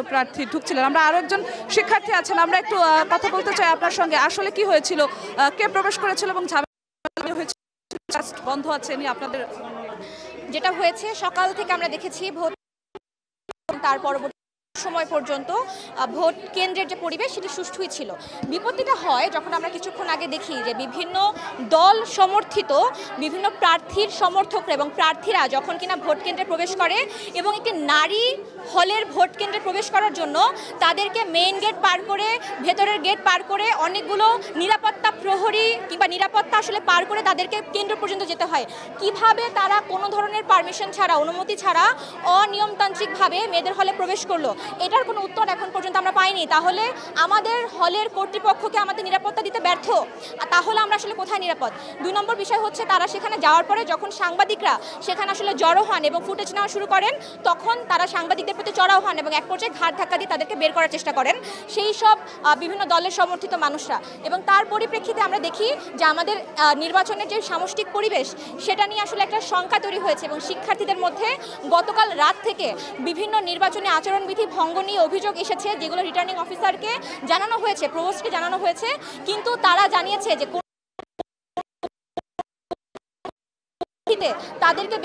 প্রার্থী ঢুকছিলেন। আমরা আরো একজন শিক্ষার্থী আছেন, আমরা একটু কথা বলতে চাই আপনার সঙ্গে। আসলে কি হয়েছিল, কে প্রবেশ করেছিল এবং ঝামেলা হয়েছিল, বন্ধ আছে এমনি আপনাদের? যেটা হয়েছে, সকাল থেকে আমরা দেখেছি ভোট, তার পরবর্তী সময় পর্যন্ত ভোট কেন্দ্রের যে পরিবেশ সেটি সুষ্ঠুই ছিল। বিপত্তিটা হয় যখন আমরা কিছুক্ষণ আগে দেখি যে বিভিন্ন দল সমর্থিত বিভিন্ন প্রার্থীর সমর্থকরা এবং প্রার্থীরা যখন কিনা ভোট কেন্দ্রে প্রবেশ করে এবং একটি নারী হলের ভোট কেন্দ্রে প্রবেশ করার জন্য তাদেরকে মেইন গেট পার করে, ভেতরের গেট পার করে, অনেকগুলো নিরাপত্তা প্রহরী কিংবা নিরাপত্তা আসলে পার করে তাদেরকে কেন্দ্র পর্যন্ত যেতে হয়। কিভাবে তারা কোনো ধরনের পারমিশন ছাড়া, অনুমতি ছাড়া অনিয়মতান্ত্রিকভাবে মেয়েদের হলে প্রবেশ করলো, এটার কোনো উত্তর এখন পর্যন্ত আমরা পাইনি। তাহলে আমাদের হলের কর্তৃপক্ষকে আমাদের নিরাপত্তা দিতে ব্যর্থ, তাহলে আমরা আসলে কোথায় নিরাপদ? 2 নম্বর বিষয় হচ্ছে, তারা সেখানে যাওয়ার পরে যখন সাংবাদিকরা সেখানে আসলে জড়ো হন এবং ফুটেজ নেওয়া শুরু করেন, তখন তারা সাংবাদিকদের প্রতি চড়াও হন এবং এক পর্যায়ে ঘাড় ধাক্কা দিয়ে তাদেরকে বের করার চেষ্টা করেন সেই সব বিভিন্ন দলের সমর্থিত মানুষরা। এবং তার পরিপ্রেক্ষিতে আমরা দেখি যে আমাদের নির্বাচনের যে সামষ্টিক পরিবেশ সেটা নিয়ে আসলে একটা শঙ্কা তৈরি হয়েছে এবং শিক্ষার্থীদের মধ্যে গতকাল রাত থেকে বিভিন্ন নির্বাচনী আচরণবিধি ভঙ্গ নিয়ে অভিযোগ এসেছে, যেগুলো রিটার্নিং অফিসারকে জানানো হয়েছে, প্রভোস্টকে জানানো হয়েছে, কিন্তু তারা জানিয়েছে যে তাদেরকে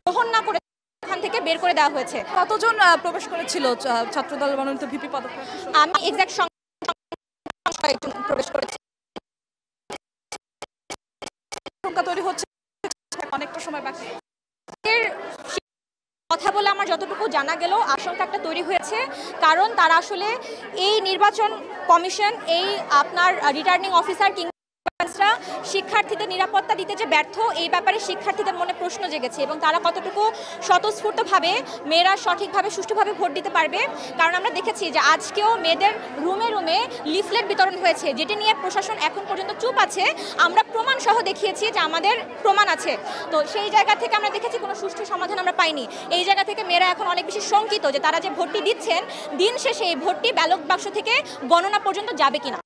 গ্রহণ না করে এখান থেকে বের করে দেওয়া হয়েছে। কতজন প্রবেশ করেছিল ছাত্রদল মনোনীত ভিপি পদপ্রার্থী? আমি এক্সাক্ট সংখ্যা প্রবেশ করেছি। সংখ্যা তৈরি হচ্ছে, অনেকটা সময় বাকি। কথা বলে আমার যতটুকু জানা গেল, আশঙ্কা একটা তৈরি হয়েছে, কারণ তারা আসলে এই নির্বাচন কমিশন, এই আপনার রিটার্নিং অফিসার কিংবা শিক্ষার্থীদের নিরাপত্তা দিতে যে ব্যর্থ, এই ব্যাপারে শিক্ষার্থীদের মনে প্রশ্ন জেগেছে এবং তারা কতটুকু স্বতঃস্ফূর্তভাবে মেয়েরা সঠিকভাবে সুষ্ঠুভাবে ভোট দিতে পারবে। কারণ আমরা দেখেছি যে আজকেও মেয়েদের রুমে রুমে লিফলেট বিতরণ হয়েছে, যেটি নিয়ে প্রশাসন এখন পর্যন্ত চুপ আছে। আমরা প্রমাণ সহ দেখিয়েছি যে আমাদের প্রমাণ আছে। তো সেই জায়গা থেকে আমরা দেখেছি কোনো সুষ্ঠু সমাধান আমরা পাইনি। এই জায়গা থেকে মেয়েরা এখন অনেক বেশি শঙ্কিত যে তারা যে ভোটটি দিচ্ছেন, দিন শেষে এই ভোটটি ব্যালট বাক্স থেকে গণনা পর্যন্ত যাবে কিনা।